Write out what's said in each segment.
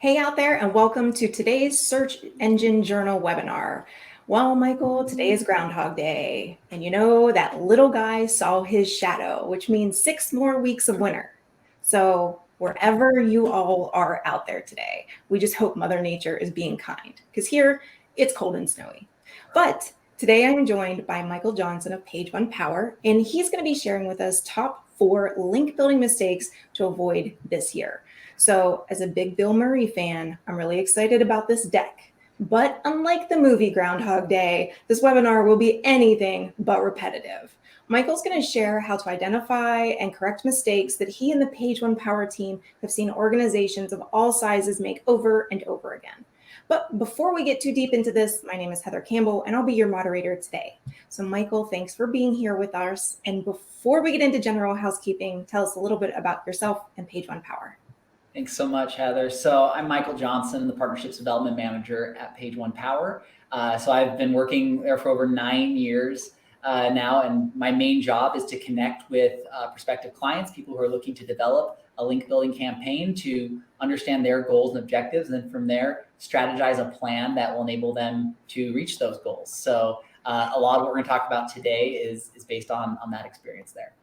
Hey out there, and welcome to today's Search Engine Journal webinar. Well, Michael, today is Groundhog Day, and you know that little guy saw his shadow, which means 6 more weeks of winter. So, wherever you all are out there today, we just hope Mother Nature is being kind, because here it's cold and snowy. But today I'm joined by Michael Johnson of Page One Power, and he's going to be sharing with us top 4 link building mistakes to avoid this year. So, as a big Bill Murray fan, I'm really excited about this deck. But unlike the movie Groundhog Day, this webinar will be anything but repetitive. Michael's going to share how to identify and correct mistakes that he and the Page One Power team have seen organizations of all sizes make over and over again. But before we get too deep into this, my name is Heather Campbell, and I'll be your moderator today. So, Michael, thanks for being here with us. And before we get into general housekeeping, tell us a little bit about yourself and Page One Power. Thanks so much, Heather. So I'm Michael Johnson, the Partnerships Development Manager at Page One Power. So I've been working there for over 9 years now, and my main job is to connect with prospective clients, people who are looking to develop a link building campaign to understand their goals and objectives, and then from there, strategize a plan that will enable them to reach those goals. So a lot of what we're going to talk about today is based on that experience there.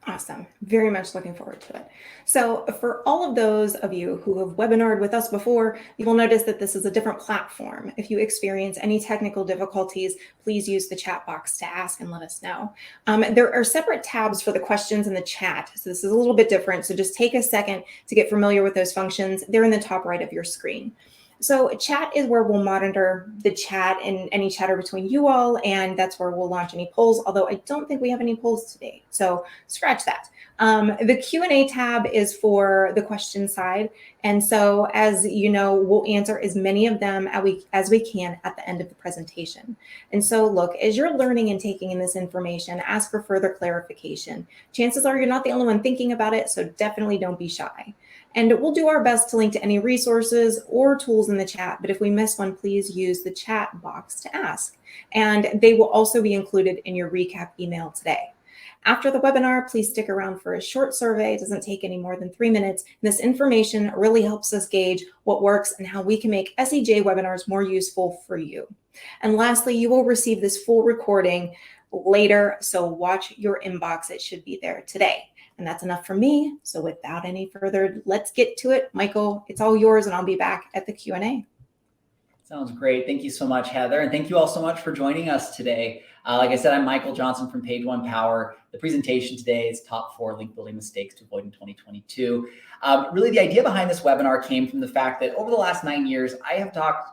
Awesome. Very much looking forward to it. So for all of those of you who have webinared with us before, you will notice that this is a different platform. If you experience any technical difficulties, please use the chat box to ask and let us know. There are separate tabs for the questions in the chat. So this is a little bit different. So just take a second to get familiar with those functions. They're in the top right of your screen. So chat is where we'll monitor the chat and any chatter between you all, and that's where we'll launch any polls, although I don't think we have any polls today, so scratch that. The Q&A tab is for the question side, and so as you know, we'll answer as many of them as we can at the end of the presentation. And so look, as you're learning and taking in this information, ask for further clarification. Chances are you're not the only one thinking about it, so definitely don't be shy. And we'll do our best to link to any resources or tools in the chat, but if we miss one, please use the chat box to ask. And they will also be included in your recap email today. After the webinar, please stick around for a short survey. It doesn't take any more than 3 minutes. This information really helps us gauge what works and how we can make SEJ webinars more useful for you. And lastly, you will receive this full recording later, so watch your inbox. It should be there today. And that's enough for me. So without any further, let's get to it. Michael, it's all yours, and I'll be back at the Q&A. Sounds great. Thank you so much, Heather. And thank you all so much for joining us today. Like I said, I'm Michael Johnson from Page One Power. The presentation today is top 4 link building mistakes to avoid in 2022. Really, the idea behind this webinar came from the fact that over the last 9 years, I have talked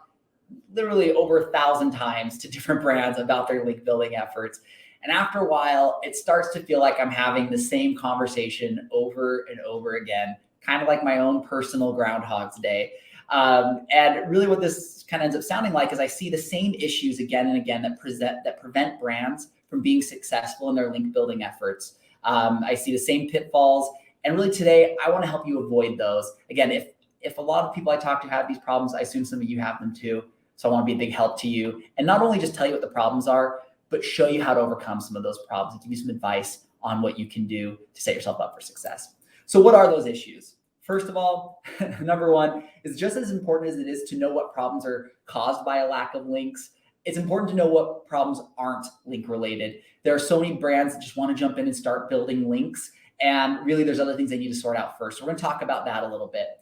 literally over 1,000 times to different brands about their link building efforts. And after a while, it starts to feel like I'm having the same conversation over and over again, kind of like my own personal Groundhog's Day. And really what this kind of ends up sounding like is I see the same issues again and again that prevent brands from being successful in their link building efforts. I see the same pitfalls. And really today, I want to help you avoid those. Again, if a lot of people I talk to have these problems, I assume some of you have them too. So I want to be a big help to you. And not only just tell you what the problems are, but show you how to overcome some of those problems and give you some advice on what you can do to set yourself up for success. So what are those issues? First of all, number one is just as important as it is to know what problems are caused by a lack of links. It's important to know what problems aren't link related. There are so many brands that just want to jump in and start building links. And really there's other things they need to sort out first. So we're going to talk about that a little bit.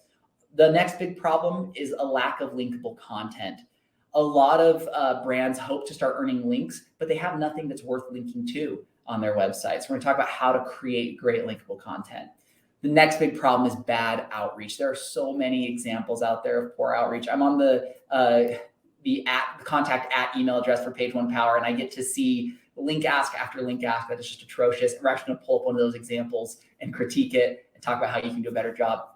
The next big problem is a lack of linkable content. A lot of brands hope to start earning links, but they have nothing that's worth linking to on their websites. We're going to talk about how to create great linkable content. The next big problem is bad outreach. There are so many examples out there of poor outreach. I'm on the contact email address for Page One Power, and I get to see link ask after link ask that is just atrocious. And we're actually going to pull up one of those examples and critique it and talk about how you can do a better job.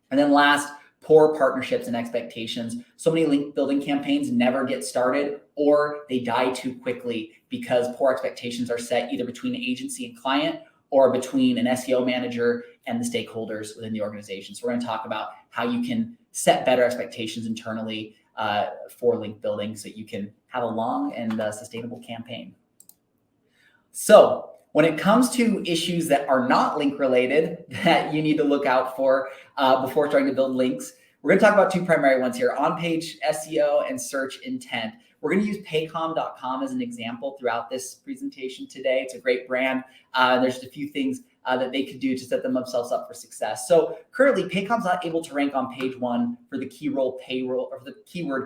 And then last, poor partnerships and expectations. So many link building campaigns never get started or they die too quickly because poor expectations are set either between agency and client or between an SEO manager and the stakeholders within the organization. So we're going to talk about how you can set better expectations internally for link building so you can have a long and sustainable campaign. So when it comes to issues that are not link related that you need to look out for before starting to build links, We're going to talk about two primary ones here: on-page SEO and search intent. We're going to use Paycom.com as an example throughout this presentation today. It's a great brand. There's just a few things that they could do to set themselves up for success. So currently, Paycom's not able to rank on page 1 for the keyword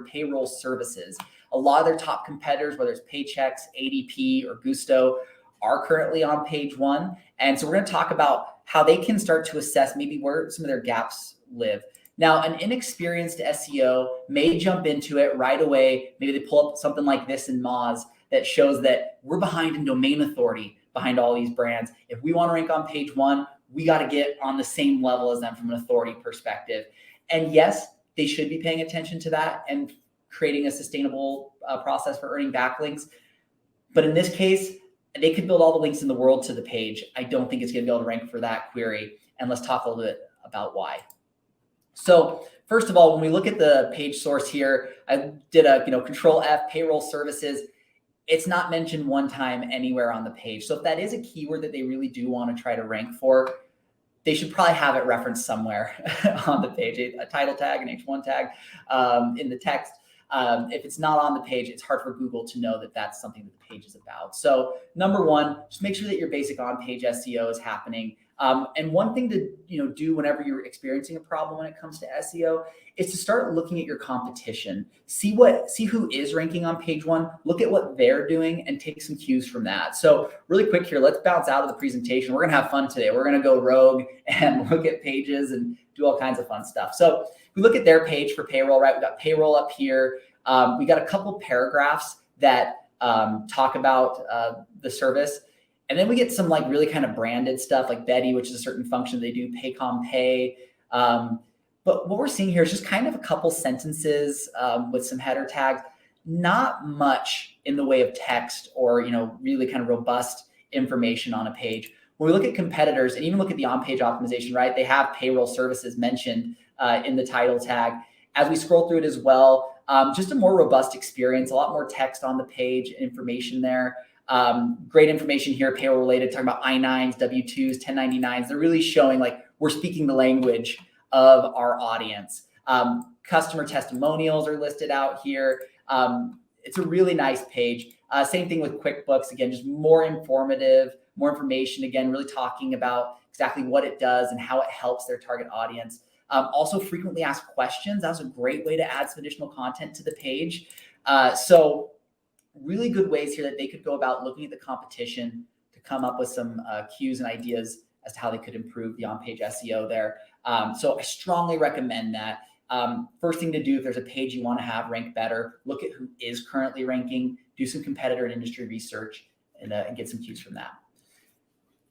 payroll services. A lot of their top competitors, whether it's Paychex, ADP, or Gusto, are currently on page 1. And so we're going to talk about how they can start to assess maybe where some of their gaps live. Now, an inexperienced SEO may jump into it right away. Maybe they pull up something like this in Moz that shows that we're behind in domain authority behind all these brands. If we want to rank on page 1, we got to get on the same level as them from an authority perspective. And yes, they should be paying attention to that and creating a sustainable process for earning backlinks. But in this case, they could build all the links in the world to the page. I don't think it's going to be able to rank for that query. And let's talk a little bit about why. So first of all, when we look at the page source here, I did a Control F, payroll services. It's not mentioned one time anywhere on the page. So if that is a keyword that they really do want to try to rank for, they should probably have it referenced somewhere on the page, a title tag, an H1 tag in the text. If it's not on the page, it's hard for Google to know that that's something that the page is about. So number one, just make sure that your basic on-page SEO is happening. And one thing to do whenever you're experiencing a problem when it comes to SEO is to start looking at your competition. See who is ranking on page 1, look at what they're doing, and take some cues from that. So really quick here, let's bounce out of the presentation. We're gonna have fun today. We're gonna go rogue and look at pages and do all kinds of fun stuff. So if we look at their page for payroll, right? We got payroll up here. We got a couple paragraphs that talk about the service. And then we get some like really kind of branded stuff like Betty, which is a certain function they do, Paycom Pay. But what we're seeing here is just kind of a couple sentences with some header tags, not much in the way of text or, really kind of robust information on a page. When we look at competitors and even look at the on-page optimization, right? They have payroll services mentioned in the title tag. As we scroll through it as well, just a more robust experience, a lot more text on the page, information there. Great information here, payroll related, talking about I-9s, W-2s, 1099s. They're really showing like we're speaking the language of our audience. Customer testimonials are listed out here. It's a really nice page. Same thing with QuickBooks. Again, just more informative, more information. Again, really talking about exactly what it does and how it helps their target audience. Also frequently asked questions. That was a great way to add some additional content to the page. So really good ways here that they could go about looking at the competition to come up with some cues and ideas as to how they could improve the on-page SEO there. So I strongly recommend that. First thing to do if there's a page you want to have rank better, look at who is currently ranking, do some competitor and industry research, and get some cues from that.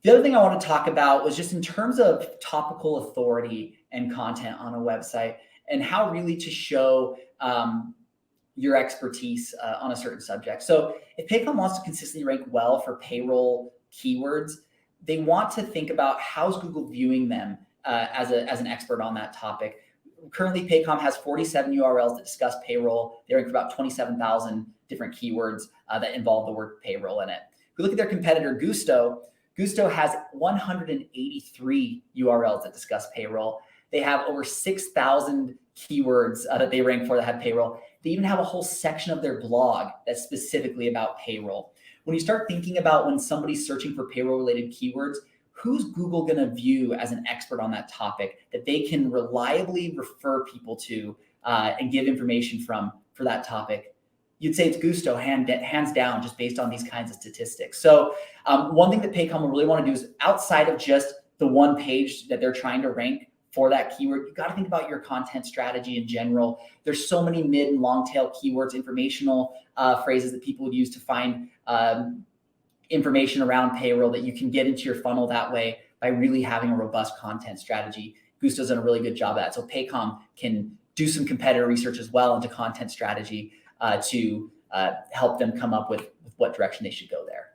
The other thing I want to talk about was just in terms of topical authority and content on a website and how really to show your expertise on a certain subject. So if Paycom wants to consistently rank well for payroll keywords, they want to think about how's Google viewing them as an expert on that topic. Currently, Paycom has 47 URLs that discuss payroll. They rank for about 27,000 different keywords that involve the word payroll in it. If we look at their competitor, Gusto has 183 URLs that discuss payroll. They have over 6,000 keywords that they rank for that have payroll. They even have a whole section of their blog that's specifically about payroll. When you start thinking about when somebody's searching for payroll-related keywords, who's Google going to view as an expert on that topic that they can reliably refer people to and give information from for that topic? You'd say it's Gusto, hands down, just based on these kinds of statistics. So one thing that Paycom will really want to do is outside of just the one page that they're trying to rank for that keyword, you got to think about your content strategy in general. There's so many mid and long tail keywords, informational phrases that people would use to find information around payroll that you can get into your funnel that way by really having a robust content strategy. Gusto's done a really good job of that. So Paycom can do some competitor research as well into content strategy to help them come up with what direction they should go there.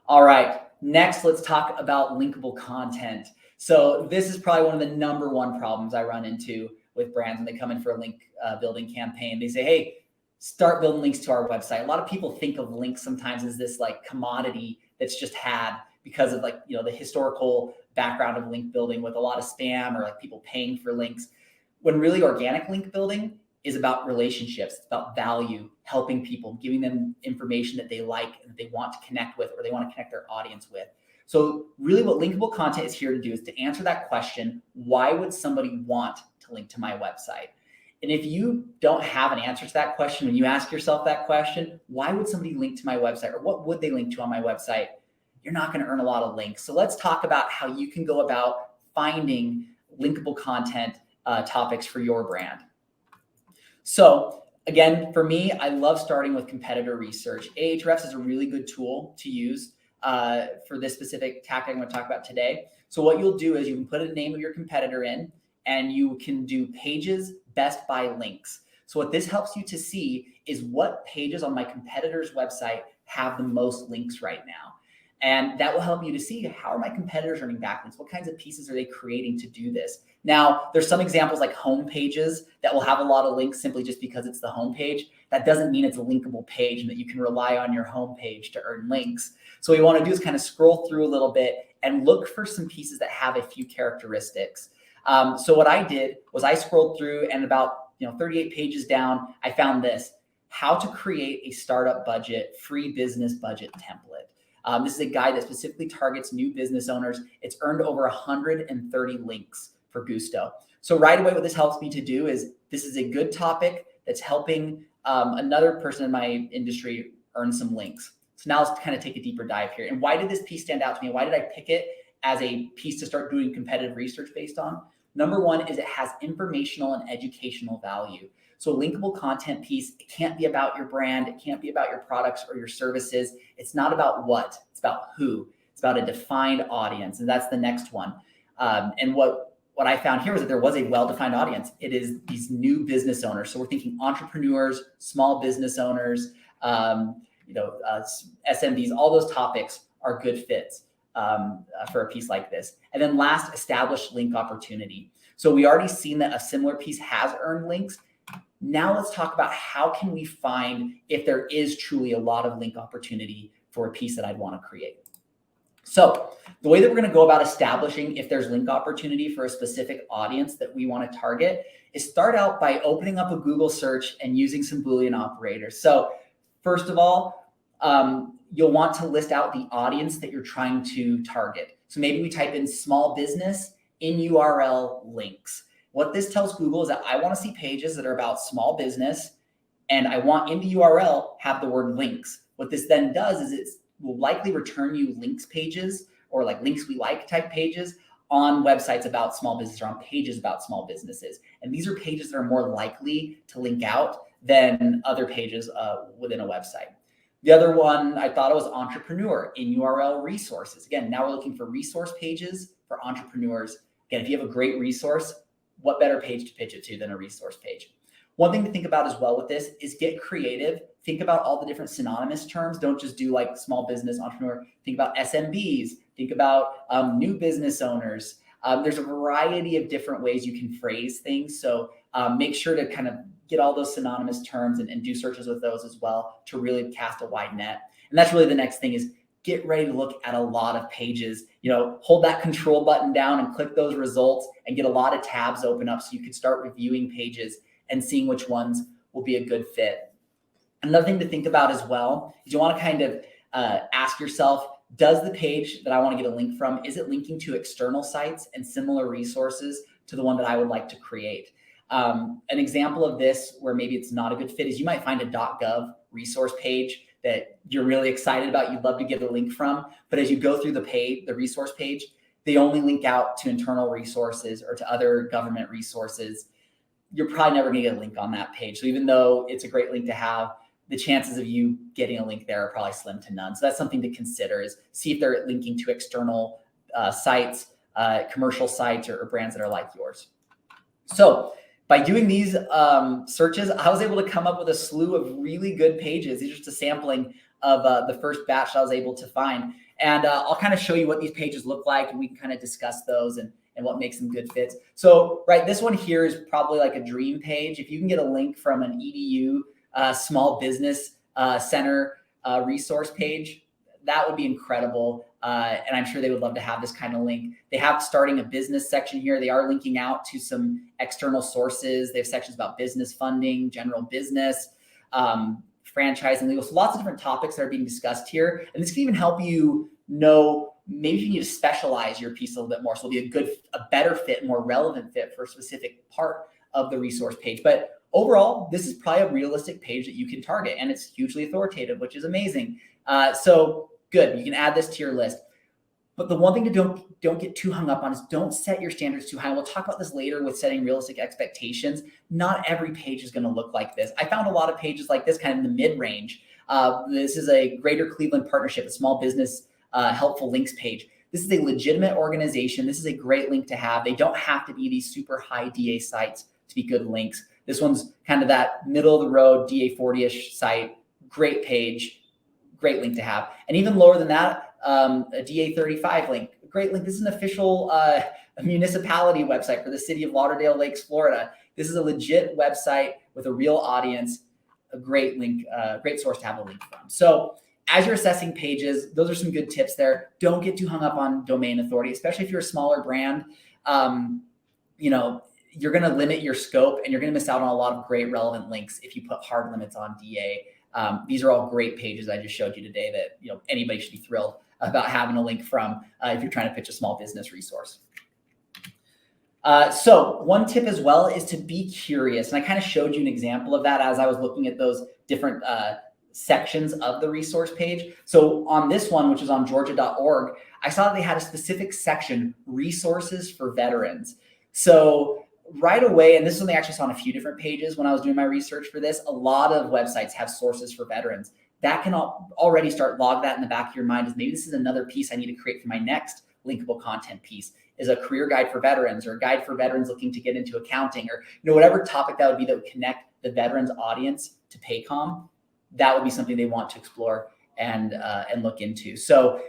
All right, next let's talk about linkable content. So this is probably one of the number one problems I run into with brands when they come in for a link building campaign. They say, hey, start building links to our website. A lot of people think of links sometimes as this like commodity that's just had because of like, the historical background of link building with a lot of spam or like people paying for links. when really organic link building is about relationships. It's about value, helping people, giving them information that they like and that they want to connect with, or they want to connect their audience with. So really what linkable content is here to do is to answer that question, why would somebody want to link to my website? And if you don't have an answer to that question, when you ask yourself that question, why would somebody link to my website, or what would they link to on my website? You're not going to earn a lot of links. So let's talk about how you can go about finding linkable content topics for your brand. So again, for me, I love starting with competitor research. Ahrefs is a really good tool to use for this specific tactic I'm going to talk about today. So what you'll do is you can put a name of your competitor in, and you can do pages best by links. So what this helps you to see is what pages on my competitor's website have the most links right now. And that will help you to see, how are my competitors earning backlinks? What kinds of pieces are they creating to do this? Now, there's some examples like home pages that will have a lot of links simply just because it's the home page. That doesn't mean it's a linkable page and that you can rely on your home page to earn links. So what you want to do is kind of scroll through a little bit and look for some pieces that have a few characteristics. So what I did was I scrolled through, and about 38 pages down, I found this: how to create a startup budget, free business budget template. This is a guide that specifically targets new business owners. It's earned over 130 links for Gusto. So right away, what this helps me to do is, this is a good topic that's helping another person in my industry earn some links. So now let's kind of take a deeper dive here. And why did this piece stand out to me? Why did I pick it as a piece to start doing competitive research based on? Number one is it has informational and educational value. So a linkable content piece, it can't be about your brand. It can't be about your products or your services. It's not about what, it's about who. It's about a defined audience. And that's the next one. And what I found here was that there was a well-defined audience. It is these new business owners. So we're thinking entrepreneurs, small business owners, SMBs, all those topics are good fits for a piece like this. And then last, established link opportunity. So we already seen that a similar piece has earned links. Now let's talk about how can we find if there is truly a lot of link opportunity for a piece that I'd want to create. So the way that we're going to go about establishing if there's link opportunity for a specific audience that we want to target is start out by opening up a Google search and using some Boolean operators. So first of all, you'll want to list out the audience that you're trying to target. So maybe we type in small business in URL links. What this tells Google is that I want to see pages that are about small business, and I want in the URL have the word links. What this then does is it will likely return you links pages, or like links we like type pages on websites about small business, or on pages about small businesses. And these are pages that are more likely to link out than other pages within a website. The other one I thought it was entrepreneur in URL resources. Again, now we're looking for resource pages for entrepreneurs. Again, if you have a great resource, what better page to pitch it to than a resource page? One thing to think about as well with this is get creative. Think about all the different synonymous terms. Don't just do like small business, entrepreneur. Think about SMBs. Think about new business owners. There's a variety of different ways you can phrase things. So make sure to kind of get all those synonymous terms and do searches with those as well to really cast a wide net. And that's really the next thing, is get ready to look at a lot of pages. Hold that control button down and click those results and get a lot of tabs open up so you can start reviewing pages and seeing which ones will be a good fit. Another thing to think about as well is you want to kind of ask yourself, does the page that I want to get a link from, is it linking to external sites and similar resources to the one that I would like to create? An example of this where maybe it's not a good fit is you might find a .gov resource page that you're really excited about, you'd love to get a link from, but as you go through the resource page, they only link out to internal resources or to other government resources. You're probably never going to get a link on that page. So even though it's a great link to have, the chances of you getting a link there are probably slim to none. So that's something to consider, is see if they're linking to external sites, commercial sites, or brands that are like yours. So by doing these searches, I was able to come up with a slew of really good pages. These are just a sampling of the first batch that I was able to find. And I'll kind of show you what these pages look like, and we can kind of discuss those and what makes them good fits. So, right, this one here is probably like a dream page. If you can get a link from an EDU small business center resource page, that would be incredible. And I'm sure they would love to have this kind of link. They have starting a business section here. They are linking out to some external sources. They have sections about business funding, general business, franchising, legal. So lots of different topics that are being discussed here. And this can even help you know, maybe you need to specialize your piece a little bit more. So it'll be a better fit, more relevant fit for a specific part of the resource page. But overall, this is probably a realistic page that you can target, and it's hugely authoritative, which is amazing. So good, you can add this to your list. But the one thing to don't get too hung up on is don't set your standards too high. We'll talk about this later with setting realistic expectations. Not every page is going to look like this. I found a lot of pages like this kind of in the mid-range. This is a Greater Cleveland Partnership, a small business helpful links page. This is a legitimate organization. This is a great link to have. They don't have to be these super high DA sites to be good links. This one's kind of that middle of the road DA 40-ish site. Great page, great link to have. And even lower than that, a DA 35 link, great link. This is an official municipality website for the city of Lauderdale Lakes, Florida. This is a legit website with a real audience, a great link, great source to have a link from. So as you're assessing pages, those are some good tips there. Don't get too hung up on domain authority, especially if you're a smaller brand. You know, you're going to limit your scope and you're going to miss out on a lot of great relevant links if you put hard limits on DA. These are all great pages I just showed you today that, you know, anybody should be thrilled about having a link from if you're trying to pitch a small business resource. So one tip as well is to be curious. And I kind of showed you an example of that as I was looking at those different sections of the resource page. So on this one, which is on georgia.org, I saw that they had a specific section, resources for veterans. So right away, and this is something I actually saw on a few different pages when I was doing my research for this, a lot of websites have sources for veterans. That can already start log that in the back of your mind as maybe this is another piece I need to create for my next linkable content piece, is a career guide for veterans or a guide for veterans looking to get into accounting, or whatever topic that would be that would connect the veterans audience to Paycom. That would be something they want to explore and look into. So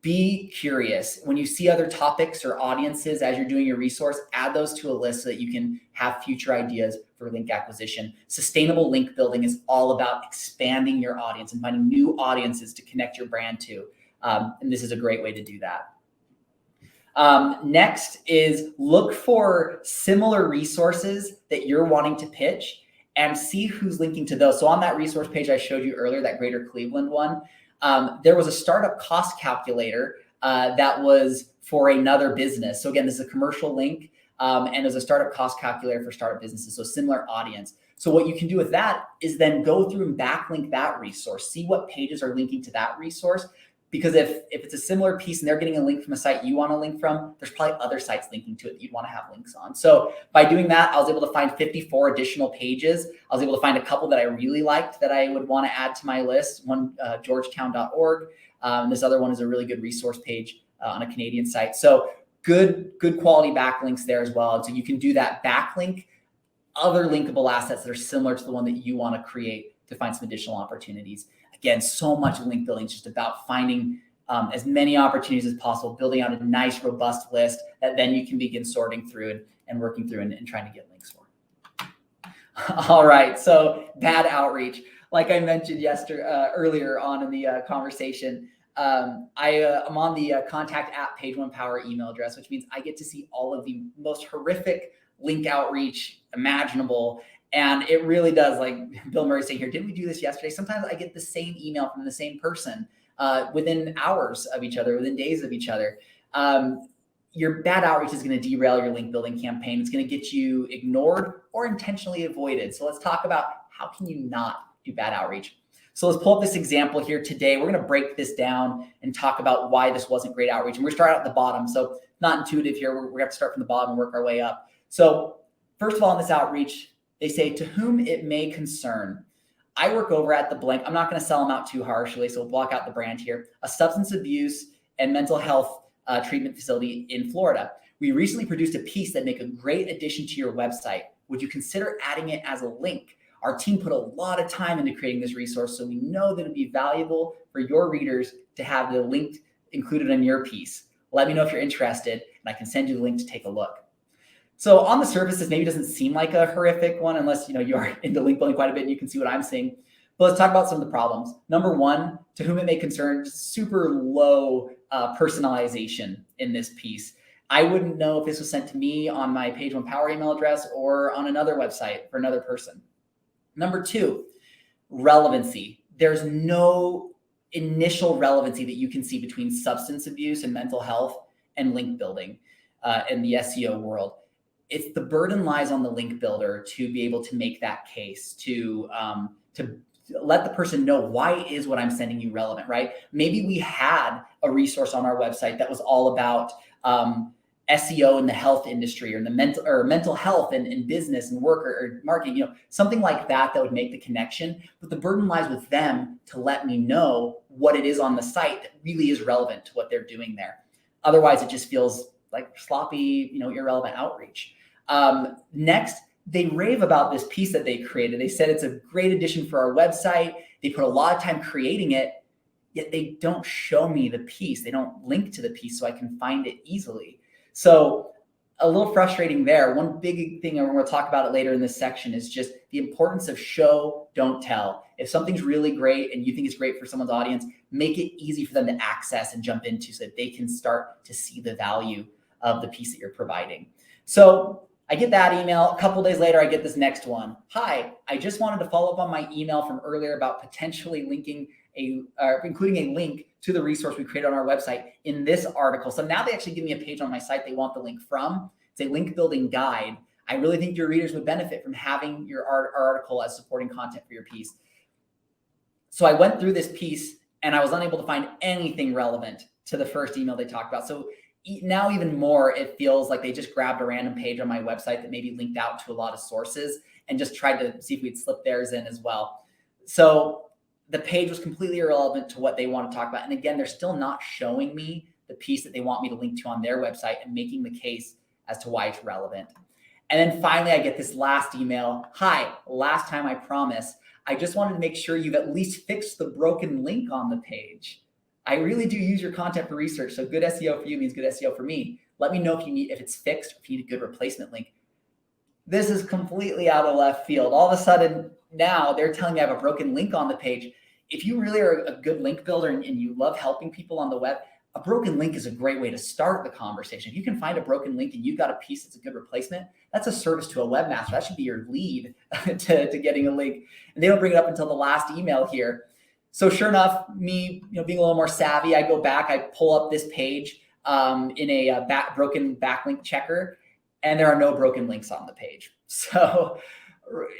be curious. When you see other topics or audiences as you're doing your resource, add those to a list so that you can have future ideas for link acquisition. Sustainable link building is all about expanding your audience and finding new audiences to connect your brand to. And this is a great way to do that. Next is look for similar resources that you're wanting to pitch and see who's linking to those. So on that resource page I showed you earlier, that Greater Cleveland one, there was a startup cost calculator that was for another business. So again, this is a commercial link and there's a startup cost calculator for startup businesses. So similar audience. So what you can do with that is then go through and backlink that resource, see what pages are linking to that resource. Because if it's a similar piece and they're getting a link from a site you want to link from, there's probably other sites linking to it that you'd want to have links on. So by doing that, I was able to find 54 additional pages. I was able to find a couple that I really liked that I would want to add to my list. One, georgetown.org. This other one is a really good resource page on a Canadian site. So good quality backlinks there as well. And so you can do that backlink other linkable assets that are similar to the one that you want to create to find some additional opportunities. Again, so much link building is just about finding as many opportunities as possible, building out a nice, robust list that then you can begin sorting through and working through and trying to get links for. All right, so bad outreach. Like I mentioned earlier on in the conversation, I'm on the contact at Page One Power email address, which means I get to see all of the most horrific link outreach imaginable. And it really does, like Bill Murray saying here, didn't we do this yesterday? Sometimes I get the same email from the same person within hours of each other, within days of each other. Your bad outreach is going to derail your link building campaign. It's going to get you ignored or intentionally avoided. So let's talk about how can you not do bad outreach. So let's pull up this example here today. We're going to break this down and talk about why this wasn't great outreach. And we're starting out at the bottom. So not intuitive here. We're going to have to start from the bottom and work our way up. So first of all, in this outreach, they say, to whom it may concern. I work over at the blank. I'm not going to sell them out too harshly, so we'll block out the brand here. A substance abuse and mental health treatment facility in Florida. We recently produced a piece that make a great addition to your website. Would you consider adding it as a link? Our team put a lot of time into creating this resource, so we know that it'd be valuable for your readers to have the link included in your piece. Let me know if you're interested, and I can send you the link to take a look. So on the surface, this maybe doesn't seem like a horrific one unless you are into link building quite a bit and you can see what I'm seeing. But let's talk about some of the problems. Number one, to whom it may concern, super low personalization in this piece. I wouldn't know if this was sent to me on my Page One Power email address or on another website for another person. Number two, relevancy. There's no initial relevancy that you can see between substance abuse and mental health and link building in the SEO world. It's the burden lies on the link builder to be able to make that case, to let the person know why is what I'm sending you relevant, right? Maybe we had a resource on our website that was all about SEO in the health industry or in the mental health and in business and work or marketing, something like that would make the connection. But the burden lies with them to let me know what it is on the site that really is relevant to what they're doing there. Otherwise, it just feels like sloppy, irrelevant outreach. Next, they rave about this piece that they created. They said it's a great addition for our website. They put a lot of time creating it, yet they don't show me the piece. They don't link to the piece so I can find it easily. So a little frustrating there. One big thing, and we're going to talk about it later in this section, is just the importance of show, don't tell. If something's really great and you think it's great for someone's audience, make it easy for them to access and jump into so that they can start to see the value of the piece that you're providing. So I get that email. A couple days later, I get this next one. Hi, I just wanted to follow up on my email from earlier about potentially including a link to the resource we created on our website in this article. So now they actually give me a page on my site they want the link from. It's a link building guide. I really think your readers would benefit from having your article as supporting content for your piece. So I went through this piece and I was unable to find anything relevant to the first email they talked about. So now even more, it feels like they just grabbed a random page on my website that maybe linked out to a lot of sources and just tried to see if we'd slip theirs in as well. So the page was completely irrelevant to what they want to talk about. And again, they're still not showing me the piece that they want me to link to on their website and making the case as to why it's relevant. And then finally, I get this last email. Hi, last time I promise. I just wanted to make sure you've at least fixed the broken link on the page. I really do use your content for research, so good SEO for you means good SEO for me. Let me know if it's fixed, or if you need a good replacement link. This is completely out of left field. All of a sudden, now they're telling me I have a broken link on the page. If you really are a good link builder and you love helping people on the web, a broken link is a great way to start the conversation. If you can find a broken link and you've got a piece that's a good replacement, that's a service to a webmaster. That should be your lead to getting a link. And they don't bring it up until the last email here. So sure enough, me being a little more savvy, I go back, I pull up this page in a broken backlink checker, and there are no broken links on the page. So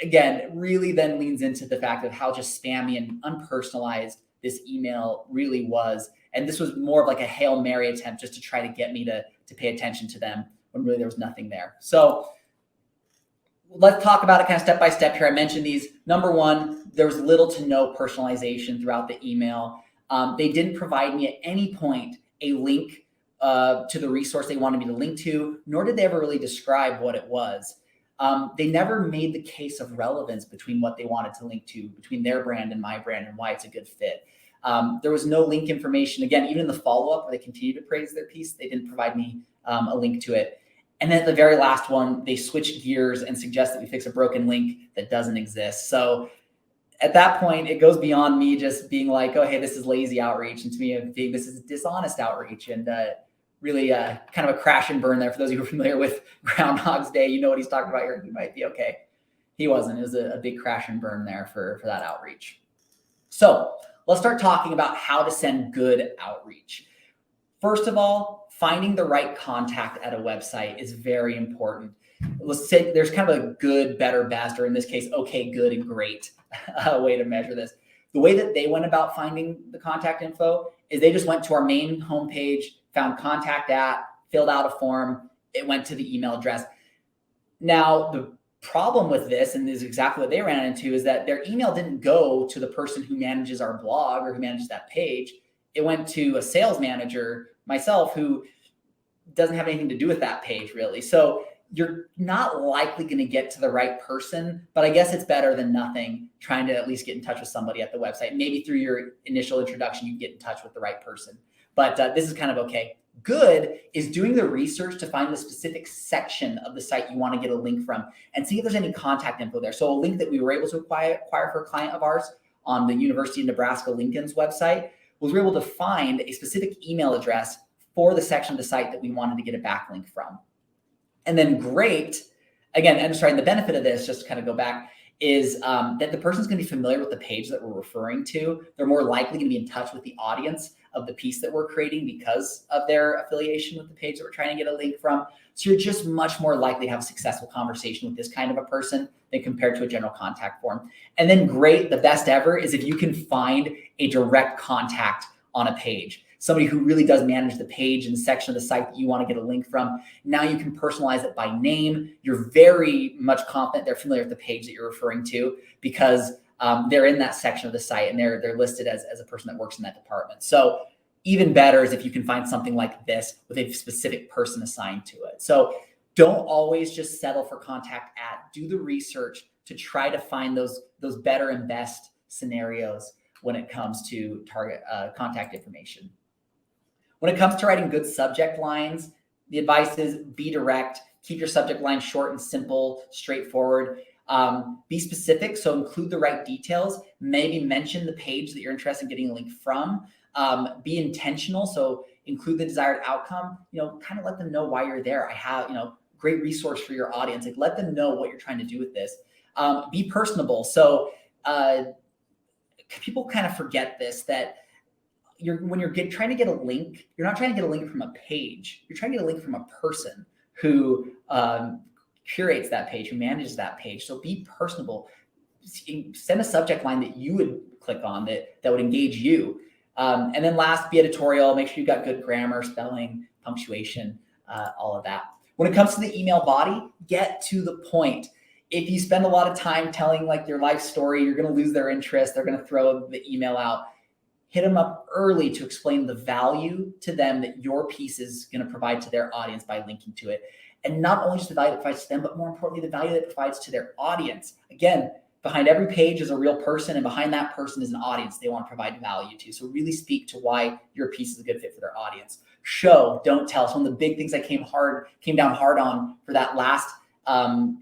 again, really then leans into the fact of how just spammy and unpersonalized this email really was. And this was more of like a Hail Mary attempt just to try to get me to pay attention to them when really there was nothing there. So let's talk about it kind of step by step here. I mentioned these. Number one, there was little to no personalization throughout the email. They didn't provide me at any point a link to the resource they wanted me to link to, nor did they ever really describe what it was. They never made the case of relevance between what they wanted to link to, between their brand and my brand, and why it's a good fit. There was no link information. Again, even in the follow-up where they continued to praise their piece, they didn't provide me a link to it. And then at the very last one, they switched gears and suggest that we fix a broken link that doesn't exist. So at that point, it goes beyond me just being like, oh, hey, this is lazy outreach. And to me, this is dishonest outreach. And really kind of a crash and burn there. For those of you who are familiar with Groundhog's Day, you know what he's talking about here. You might be okay. He wasn't. It was a big crash and burn there for that outreach. So let's start talking about how to send good outreach. First of all, finding the right contact at a website is very important. Let's say there's kind of a good, better, best, or in this case, okay, good, and great way to measure this. The way that they went about finding the contact info is they just went to our main homepage, found contact at, filled out a form, it went to the email address. Now, the problem with this, and this is exactly what they ran into, is that their email didn't go to the person who manages our blog or who manages that page. It went to a sales manager, myself, who doesn't have anything to do with that page really. So you're not likely going to get to the right person, but I guess it's better than nothing, trying to at least get in touch with somebody at the website. Maybe through your initial introduction, you can get in touch with the right person. But this is kind of okay. Good is doing the research to find the specific section of the site you want to get a link from and see if there's any contact info there. So a link that we were able to acquire for a client of ours on the University of Nebraska Lincoln's website was we were able to find a specific email address for the section of the site that we wanted to get a backlink from. And then great, again, and sorry, the benefit of this, just to kind of go back, is that the person's going to be familiar with the page that we're referring to. They're more likely going to be in touch with the audience of the piece that we're creating because of their affiliation with the page that we're trying to get a link from. So you're just much more likely to have a successful conversation with this kind of a person than compared to a general contact form. And then great, the best ever is if you can find a direct contact on a page, somebody who really does manage the page and the section of the site that you want to get a link from. Now you can personalize it by name. You're very much confident they're familiar with the page that you're referring to because they're in that section of the site and they're listed as a person that works in that department. So even better is if you can find something like this with a specific person assigned to it. So don't always just settle for contact at. Do the research to try to find those better and best scenarios when it comes to target contact information. When it comes to writing good subject lines, the advice is be direct, keep your subject line short and simple, straightforward. Be specific, so include the right details. Maybe mention the page that you're interested in getting a link from. Be intentional, so include the desired outcome. Kind of let them know why you're there. I have, great resource for your audience. Like, let them know what you're trying to do with this. Be personable. So people kind of forget this, that when you're trying to get a link, you're not trying to get a link from a page. You're trying to get a link from a person who curates that page, who manages that page. So be personable. Send a subject line that you would click on that would engage you. And then last, be editorial. Make sure you've got good grammar, spelling, punctuation, all of that. When it comes to the email body, get to the point. If you spend a lot of time telling like your life story, you're going to lose their interest. They're going to throw the email out. Hit them up early to explain the value to them that your piece is going to provide to their audience by linking to it. And not only just the value it provides to them, but more importantly, the value that it provides to their audience. Again, behind every page is a real person, and behind that person is an audience they want to provide value to. So really speak to why your piece is a good fit for their audience. Show, don't tell. So one of the big things I came down hard on for that last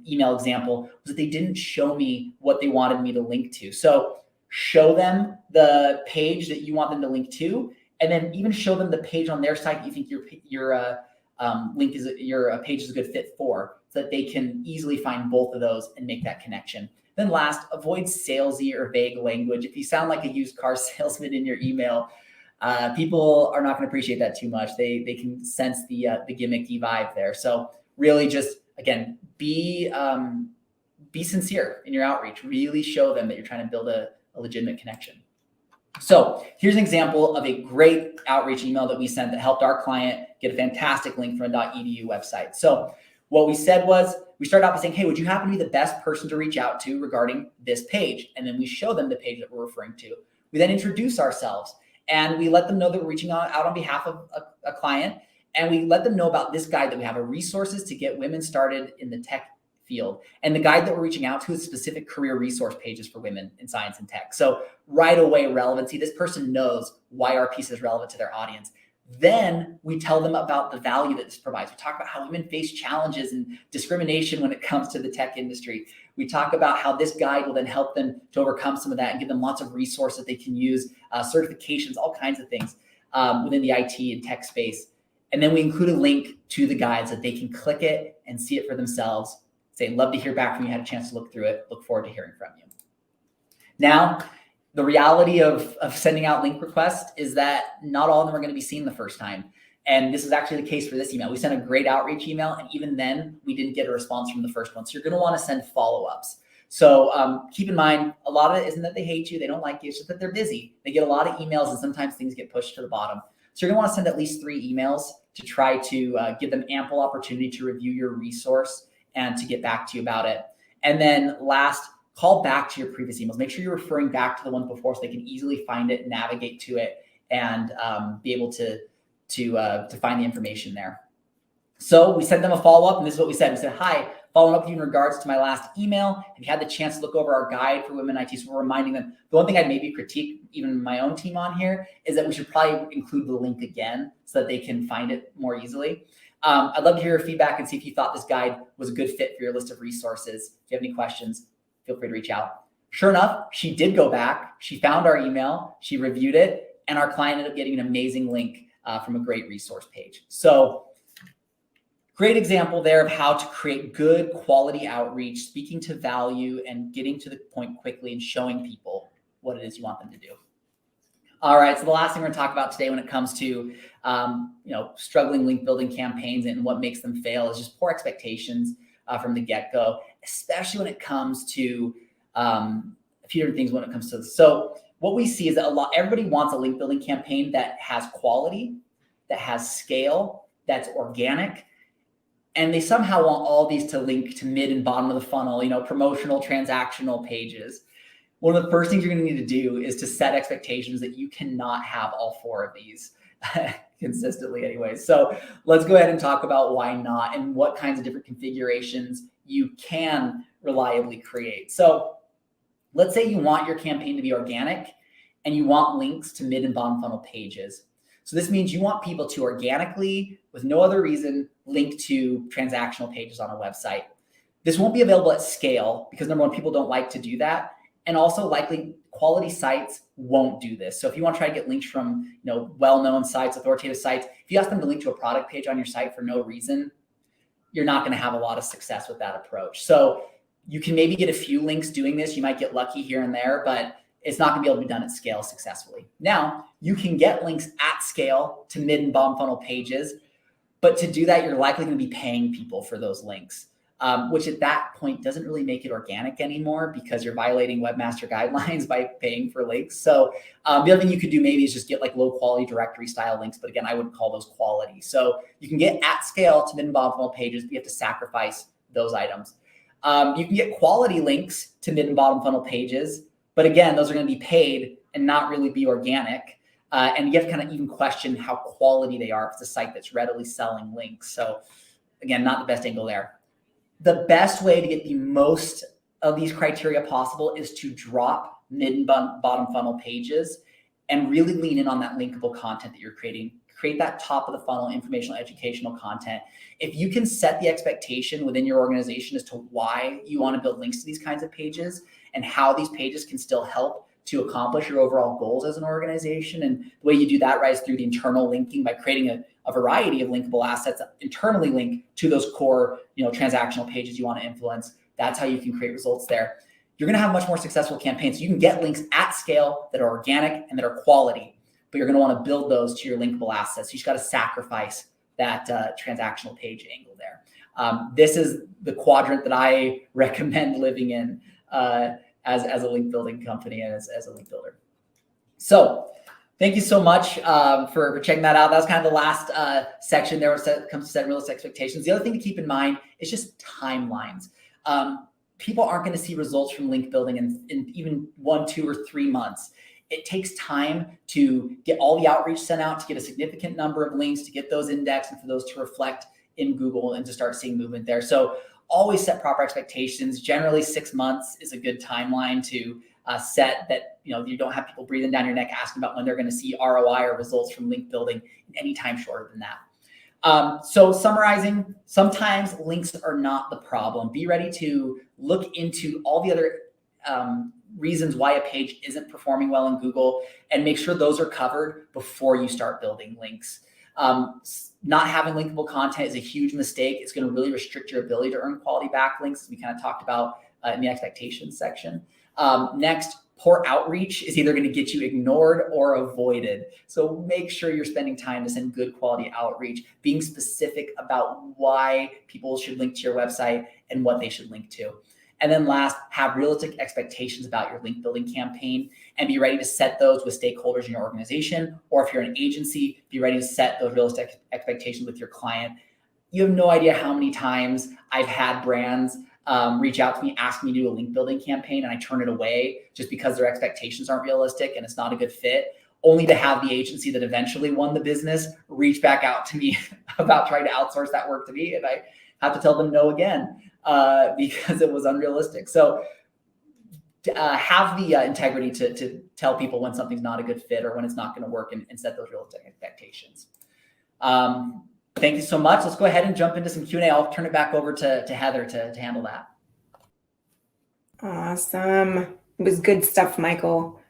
email example was that they didn't show me what they wanted me to link to. So show them the page that you want them to link to, and then even show them the page on their site that you think your page is a good fit for, so that they can easily find both of those and make that connection. Then last, avoid salesy or vague language. If you sound like a used car salesman in your email, people are not going to appreciate that too much. They can sense the gimmicky vibe there. So really just, again, be sincere in your outreach. Really show them that you're trying to build a legitimate connection. So here's an example of a great outreach email that we sent that helped our client get a fantastic link from a .edu website. So what we said was, we started out by saying, hey, would you happen to be the best person to reach out to regarding this page? And then we show them the page that we're referring to. We then introduce ourselves and we let them know that we're reaching out on behalf of a client. And we let them know about this guide that we have, a resources to get women started in the tech field. And the guide that we're reaching out to is specific career resource pages for women in science and tech. So right away, relevancy. This person knows why our piece is relevant to their audience. Then we tell them about the value that this provides. We talk about how women face challenges and discrimination when it comes to the tech industry. We talk about how this guide will then help them to overcome some of that and give them lots of resources they can use, certifications, all kinds of things within the IT and tech space. And then we include a link to the guide so that they can click it and see it for themselves. Say, love to hear back from you, had a chance to look through it. Look forward to hearing from you. Now, the reality of sending out link requests is that not all of them are going to be seen the first time. And this is actually the case for this email. We sent a great outreach email, and even then we didn't get a response from the first one. So you're going to want to send follow-ups. So keep in mind, a lot of it isn't that they hate you, they don't like you, it's just that they're busy. They get a lot of emails and sometimes things get pushed to the bottom. So you're going to want to send at least 3 emails to try to give them ample opportunity to review your resource and to get back to you about it. And then last, call back to your previous emails. Make sure you're referring back to the one before so they can easily find it, navigate to it, and be able to find the information there. So we sent them a follow-up, and this is what we said. We said, hi, following up with you in regards to my last email. Have you had the chance to look over our guide for women in IT? So we're reminding them. The one thing I'd maybe critique even my own team on here is that we should probably include the link again so that they can find it more easily. I'd love to hear your feedback and see if you thought this guide was a good fit for your list of resources. If you have any questions, feel free to reach out. Sure enough, she did go back. She found our email. She reviewed it. and our client ended up getting an amazing link from a great resource page. So great example there of how to create good quality outreach, speaking to value and getting to the point quickly and showing people what it is you want them to do. All right, so the last thing we're going to talk about today when it comes to struggling link building campaigns and what makes them fail is just poor expectations from the get-go, especially when it comes to a few different things when it comes to this. So what we see is that everybody wants a link building campaign that has quality, that has scale, that's organic, and they somehow want all these to link to mid and bottom of the funnel, promotional, transactional pages. One of the first things you're going to need to do is to set expectations that you cannot have all four of these consistently anyway. So let's go ahead and talk about why not and what kinds of different configurations you can reliably create. So let's say you want your campaign to be organic and you want links to mid and bottom funnel pages. So this means you want people to organically, with no other reason, link to transactional pages on a website. This won't be available at scale because number one, people don't like to do that. And also likely quality sites won't do this. So if you want to try to get links from well-known sites, authoritative sites, if you ask them to link to a product page on your site for no reason, you're not going to have a lot of success with that approach. So you can maybe get a few links doing this. You might get lucky here and there, but it's not going to be able to be done at scale successfully. Now, you can get links at scale to mid and bottom funnel pages, but to do that, you're likely going to be paying people for those links. Which at that point doesn't really make it organic anymore because you're violating webmaster guidelines by paying for links. So the other thing you could do maybe is just get like low quality directory style links. But again, I wouldn't call those quality. So you can get at scale to mid and bottom funnel pages, but you have to sacrifice those items. You can get quality links to mid and bottom funnel pages, but again, those are going to be paid and not really be organic. And you have to kind of even question how quality they are if it's a site that's readily selling links. So again, not the best angle there. The best way to get the most of these criteria possible is to drop mid and bottom funnel pages and really lean in on that linkable content that you're creating. Create that top of the funnel informational, educational content. If you can set the expectation within your organization as to why you want to build links to these kinds of pages and how these pages can still help to accomplish your overall goals as an organization. And the way you do that, right, is through the internal linking by creating a variety of linkable assets that internally link to those core, transactional pages you want to influence. That's how you can create results there. You're going to have much more successful campaigns. You can get links at scale that are organic and that are quality, but you're going to want to build those to your linkable assets. You just got to sacrifice that transactional page angle there. This is the quadrant that I recommend living in as a link building company and as a link builder. So thank you so much for checking that out. That was kind of the last section there when it comes to setting realistic expectations. The other thing to keep in mind is just timelines. People aren't going to see results from link building in even 1, 2, or 3 months. It takes time to get all the outreach sent out, to get a significant number of links, to get those indexed, and for those to reflect in Google and to start seeing movement there. So always set proper expectations. Generally 6 months is a good timeline to set that, you don't have people breathing down your neck asking about when they're going to see ROI or results from link building any time shorter than that. So summarizing, sometimes links are not the problem. Be ready to look into all the other reasons why a page isn't performing well in Google and make sure those are covered before you start building links. Not having linkable content is a huge mistake. It's going to really restrict your ability to earn quality backlinks, as we kind of talked about in the expectations section. Next, poor outreach is either going to get you ignored or avoided. So make sure you're spending time to send good quality outreach, being specific about why people should link to your website and what they should link to. And then last, have realistic expectations about your link building campaign and be ready to set those with stakeholders in your organization. Or if you're an agency, be ready to set those realistic expectations with your client. You have no idea how many times I've had brands reach out to me, ask me to do a link building campaign, and I turn it away just because their expectations aren't realistic and it's not a good fit, only to have the agency that eventually won the business reach back out to me about trying to outsource that work to me. And I have to tell them no again because it was unrealistic. So have the integrity to tell people when something's not a good fit or when it's not going to work and set those realistic expectations. Thank you so much. Let's go ahead and jump into some Q&A. I'll turn it back over to Heather to handle that. Awesome. It was good stuff, Michael.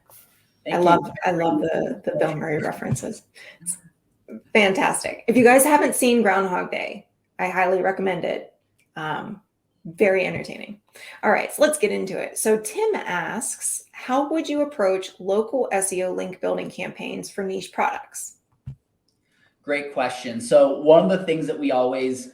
I Thank you. love the Bill Murray references. It's fantastic. If you guys haven't seen Groundhog Day, I highly recommend it. Very entertaining. All right, so let's get into it. So Tim asks, how would you approach local SEO link building campaigns for niche products? Great question. So one of the things that we always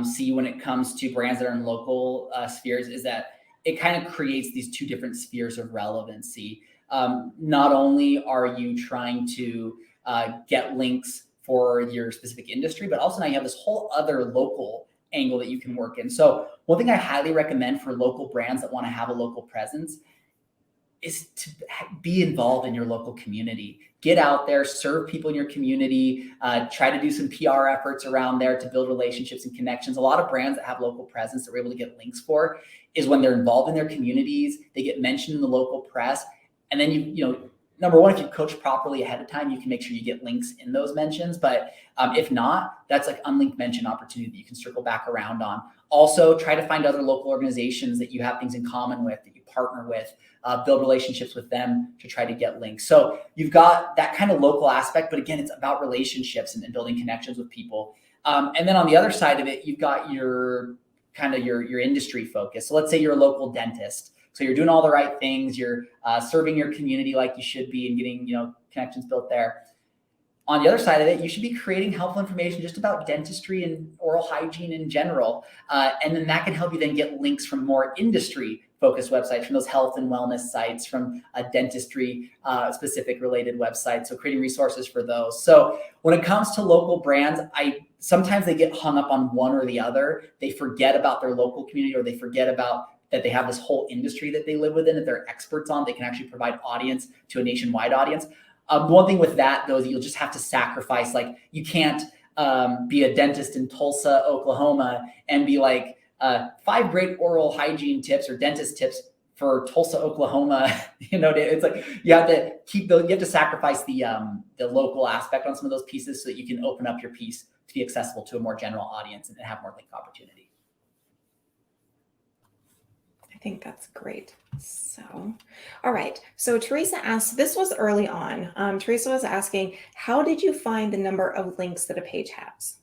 see when it comes to brands that are in local spheres is that it kind of creates these two different spheres of relevancy. Not only are you trying to get links for your specific industry, but also now you have this whole other local angle that you can work in. So one thing I highly recommend for local brands that want to have a local presence is to be involved in your local community. Get out there, serve people in your community, try to do some PR efforts around there to build relationships and connections. A lot of brands that have local presence that we're able to get links for is when they're involved in their communities, they get mentioned in the local press. And then number one, if you coach properly ahead of time, you can make sure you get links in those mentions. But if not, that's like unlinked mention opportunity that you can circle back around on. Also, try to find other local organizations that you have things in common with, that you partner with, build relationships with them to try to get links. So you've got that kind of local aspect, but again, it's about relationships and building connections with people. And then on the other side of it, you've got your industry focus. So let's say you're a local dentist. So you're doing all the right things. You're serving your community like you should be and getting connections built there. On the other side of it, you should be creating helpful information just about dentistry and oral hygiene in general. And then that can help you then get links from more industry focused websites, from those health and wellness sites, from dentistry specific related websites. So creating resources for those. So when it comes to local brands, sometimes they get hung up on one or the other. They forget about their local community, or they forget about that they have this whole industry that they live within, that they're experts on. They can actually provide audience to a nationwide audience. One thing with that, though, is you'll just have to sacrifice. Like, you can't be a dentist in Tulsa, Oklahoma, and be like 5 great oral hygiene tips or dentist tips for Tulsa, Oklahoma. It's like you have to sacrifice the local aspect on some of those pieces so that you can open up your piece to be accessible to a more general audience and have more link opportunity. I think that's great. So, all right. So Teresa asked, this was early on. Teresa was asking, how did you find the number of links that a page has?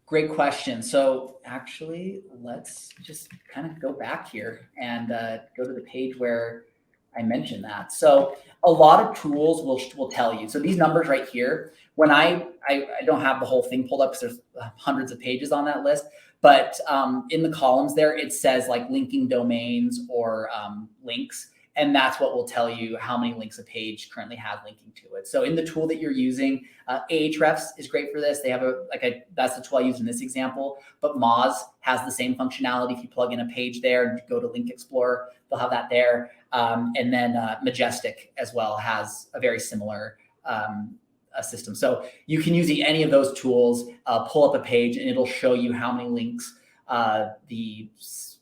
Great question. So actually, let's just kind of go back here and go to the page where I mentioned that. So a lot of tools will tell you. So these numbers right here, when I don't have the whole thing pulled up because there's hundreds of pages on that list, but in the columns there, it says like linking domains or links. And that's what will tell you how many links a page currently has linking to it. So in the tool that you're using, Ahrefs is great for this. They have that's the tool I used in this example, but Moz has the same functionality. If you plug in a page there and go to Link Explorer, they'll have that there. And then Majestic as well has a very similar system. So you can use any of those tools, pull up a page, and it'll show you how many links the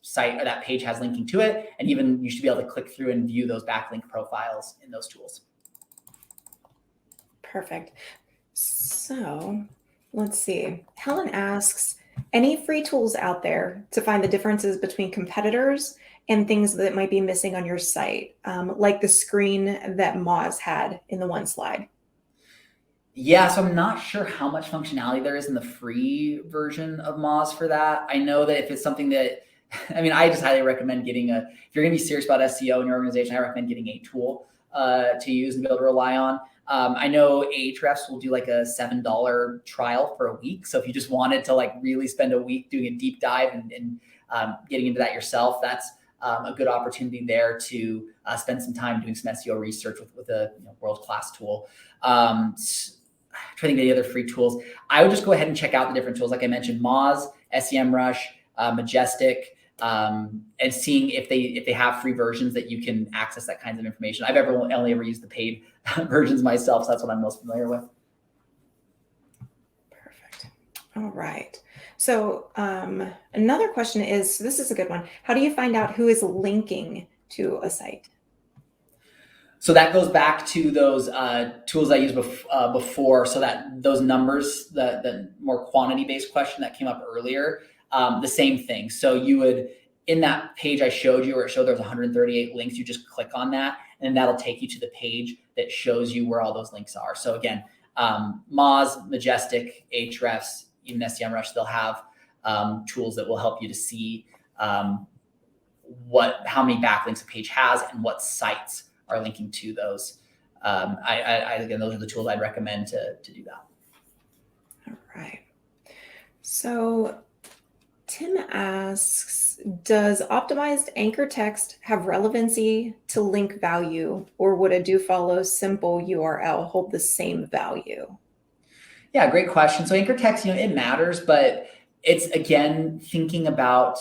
site or that page has linking to it. And even you should be able to click through and view those backlink profiles in those tools. Perfect. So let's see. Helen asks, any free tools out there to find the differences between competitors and things that might be missing on your site, like the screen that Moz had in the one slide? Yeah, so I'm not sure how much functionality there is in the free version of Moz for that. I know that if it's something that, I just highly recommend getting if you're going to be serious about SEO in your organization, I recommend getting a tool to use and be able to rely on. I know Ahrefs will do like a $7 trial for a week. So if you just wanted to like really spend a week doing a deep dive and getting into that yourself, that's a good opportunity there to spend some time doing some SEO research with a world-class tool. I'm trying to think of any other free tools. I would just go ahead and check out the different tools. Like I mentioned, Moz, SEMrush, Majestic, and seeing if they have free versions that you can access that kinds of information. I've only ever used the paid versions myself, so that's what I'm most familiar with. Perfect. All right. So another question is, this is a good one. How do you find out who is linking to a site? So that goes back to those tools I used before. So that those numbers, the more quantity-based question that came up earlier, the same thing. So you would, in that page I showed you where it showed there was 138 links, you just click on that and that'll take you to the page that shows you where all those links are. So again, Moz, Majestic, Ahrefs, even SEMrush, they'll have tools that will help you to see how many backlinks a page has and what sites are linking to those. Again, those are the tools I'd recommend to do that. All right. So Tim asks, does optimized anchor text have relevancy to link value, or would a do follow simple URL hold the same value? Yeah, great question. So anchor text, it matters, but it's again thinking about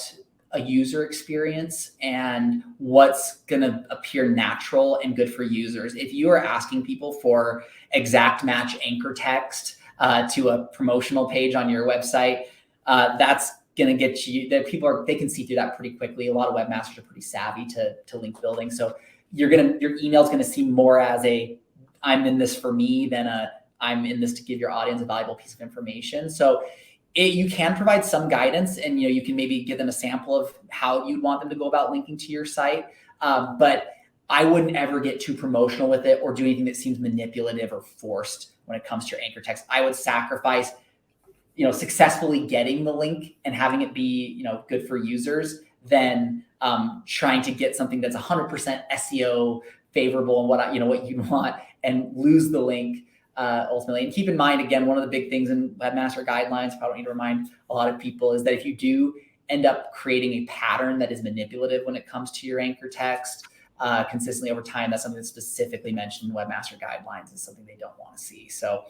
a user experience and what's going to appear natural and good for users. If you are asking people for exact match anchor text to a promotional page on your website, that's going to get you that they can see through that pretty quickly. A lot of webmasters are pretty savvy to link building. So your email is going to seem more as I'm in this for me than I'm in this to give your audience a valuable piece of information. So you can provide some guidance, and you can maybe give them a sample of how you'd want them to go about linking to your site. But I wouldn't ever get too promotional with it or do anything that seems manipulative or forced when it comes to your anchor text. I would sacrifice, successfully getting the link and having it be, good for users than trying to get something that's 100% SEO favorable and what you want and lose the link. Ultimately. And keep in mind, again, one of the big things in webmaster guidelines, I don't need to remind a lot of people, is that if you do end up creating a pattern that is manipulative when it comes to your anchor text consistently over time, that's something that's specifically mentioned in webmaster guidelines, is something they don't want to see. So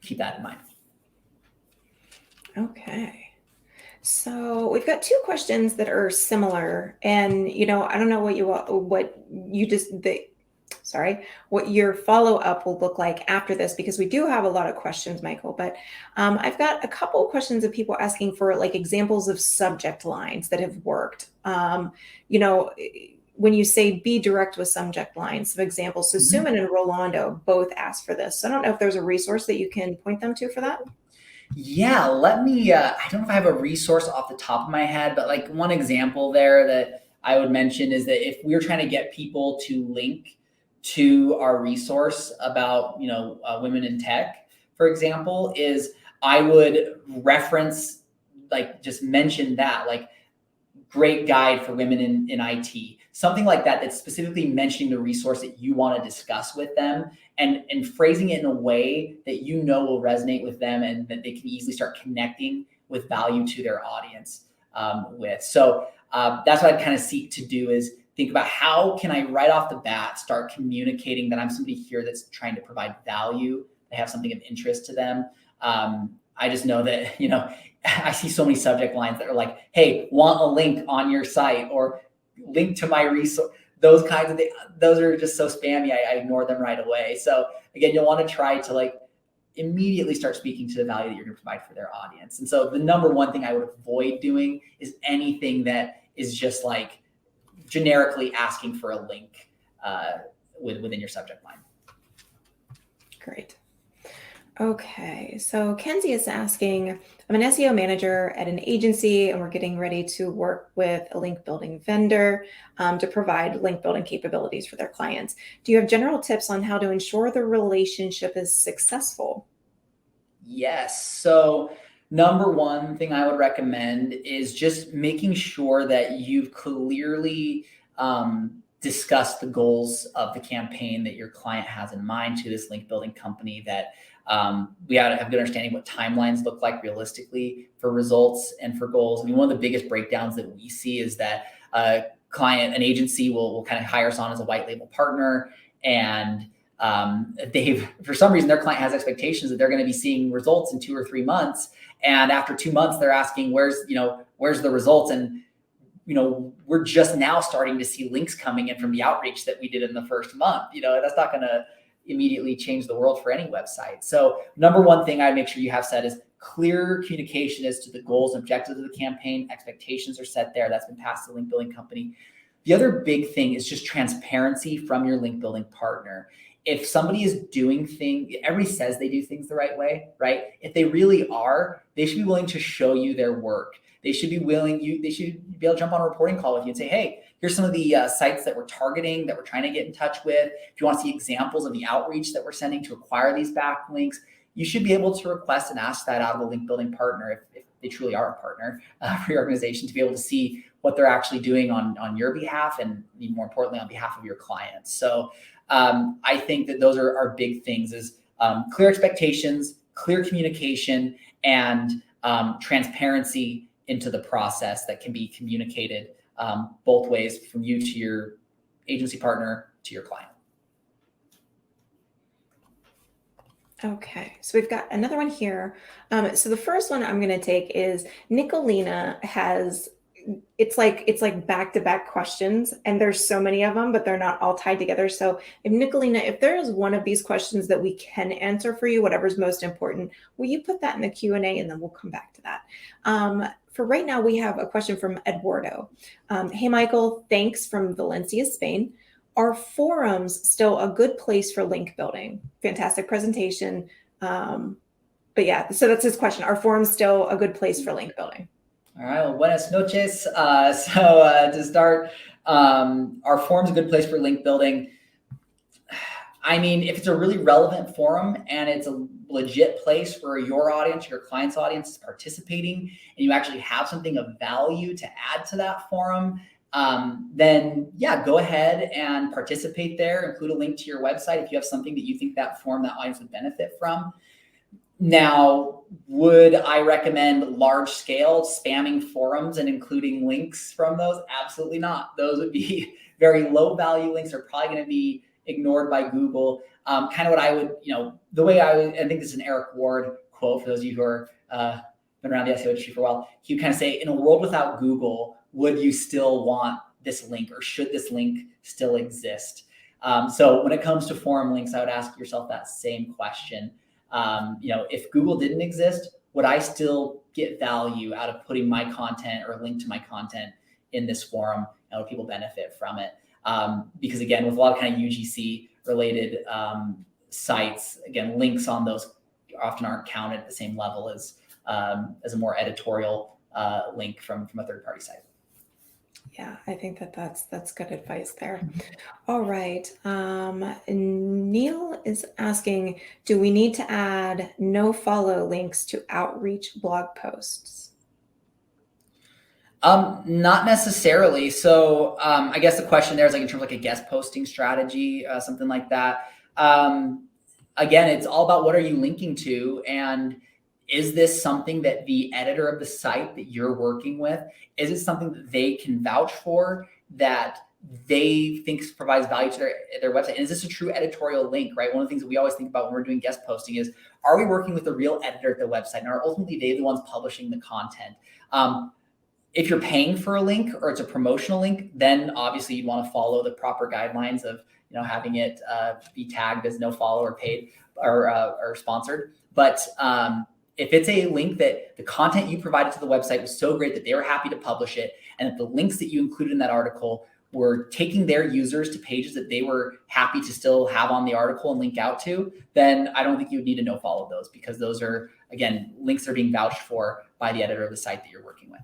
keep that in mind. Okay. So we've got two questions that are similar, and I don't know what your follow-up will look like after this, because we do have a lot of questions, Michael, but I've got a couple of questions of people asking for examples of subject lines that have worked. When you say be direct with subject lines, some examples. So Suman and Rolando both asked for this. So I don't know if there's a resource that you can point them to for that. Yeah, let me, I don't know if I have a resource off the top of my head, but one example there that I would mention is that if we're trying to get people to link to our resource about, women in tech, for example, is I would reference, just mention that, great guide for women in IT, something like that, that's specifically mentioning the resource that you want to discuss with them and phrasing it in a way that will resonate with them and that they can easily start connecting with value to their audience with. So that's what I'd kind of seek to do, is think about how can I right off the bat start communicating that I'm somebody here that's trying to provide value, they have something of interest to them. I just know that, I see so many subject lines that are like, hey, want a link on your site or link to my resource. Those kinds of things, those are just so spammy. I ignore them right away. So again, you'll want to try to immediately start speaking to the value that you're going to provide for their audience. And so the number one thing I would avoid doing is anything that is just generically asking for a link within your subject line. Great. Okay, so Kenzie is asking, I'm an SEO manager at an agency and we're getting ready to work with a link building vendor to provide link building capabilities for their clients. Do you have general tips on how to ensure the relationship is successful? Yes. So number one thing I would recommend is just making sure that you've clearly discussed the goals of the campaign that your client has in mind to this link building company, that we have a good understanding what timelines look like realistically for results and for goals. I mean, one of the biggest breakdowns that we see is that an agency will kind of hire us on as a white label partner, and for some reason, their client has expectations that they're going to be seeing results in 2 or 3 months. And after 2 months, they're asking, where's the results? And, we're just now starting to see links coming in from the outreach that we did in the first month. That's not going to immediately change the world for any website. So number one thing I'd make sure you have set is clear communication as to the goals and objectives of the campaign. Expectations are set there. That's been passed to the link building company. The other big thing is just transparency from your link building partner. if somebody is doing things, everybody says they do things the right way, right? If they really are, they should be willing to show you their work. They should be they should be able to jump on a reporting call with you and say, hey, here's some of the sites that we're targeting, that we're trying to get in touch with. If you want to see examples of the outreach that we're sending to acquire these backlinks, you should be able to request and ask that out of a link building partner, if they truly are a partner for your organization, to be able to see what they're actually doing on your behalf, and even more importantly, on behalf of your clients. So I think that those are big things, is clear expectations, clear communication, and transparency into the process that can be communicated both ways, from you to your agency partner to your client. Okay, so we've got another one here. So the first one I'm going to take is Nicolina has, it's like back-to-back questions, and there's so many of them, but they're not all tied together. So if Nicolina, if there is one of these questions that we can answer for you, whatever's most important, will you put that in the Q&A, and then we'll come back to that. For right now, we have a question from Eduardo. Hey, Michael, thanks, from Valencia, Spain. Are forums still a good place for link building? Fantastic presentation. But yeah, so that's his question. Are forums still a good place for link building? All right, well, buenas noches. To start, are forums a good place for link building? I mean, if it's a really relevant forum and it's a legit place where your audience, your client's audience, is participating, and you actually have something of value to add to that forum, then yeah, go ahead and participate there. Include a link to your website if you have something that you think that forum, that audience would benefit from. Now, would I recommend large scale spamming forums and including links from those? Absolutely not. Those would be very low value links. They're probably going to be ignored by Google. Kind of what I would, the way I think this is an Eric Ward quote, for those of you who are been around the SEO industry for a while. He would kind of say, in a world without Google, would you still want this link, or should this link still exist? So when it comes to forum links, I would ask yourself that same question. If Google didn't exist, would I still get value out of putting my content or a link to my content in this forum? And would people benefit from it? Because again, with a lot of kind of UGC related sites, again, links on those often aren't counted at the same level as a more editorial link from a third-party site. Yeah, I think that's good advice there. All right. Neil is asking, do we need to add no follow links to outreach blog posts? Not necessarily. So I guess the question there is like in terms of like a guest posting strategy, something like that. Again, it's all about what are you linking to, and is this something that the editor of the site that you're working with, is it something that they can vouch for, that they think provides value to their website? And is this a true editorial link, right? One of the things that we always think about when we're doing guest posting is, are we working with a real editor at the website, and are ultimately they the ones publishing the content? If you're paying for a link or it's a promotional link, then obviously you'd want to follow the proper guidelines of having it be tagged as no follow or paid or sponsored. But if it's a link that the content you provided to the website was so great that they were happy to publish it, and that the links that you included in that article were taking their users to pages that they were happy to still have on the article and link out to, then I don't think you would need to no follow those, because those are, again, links that are being vouched for by the editor of the site that you're working with.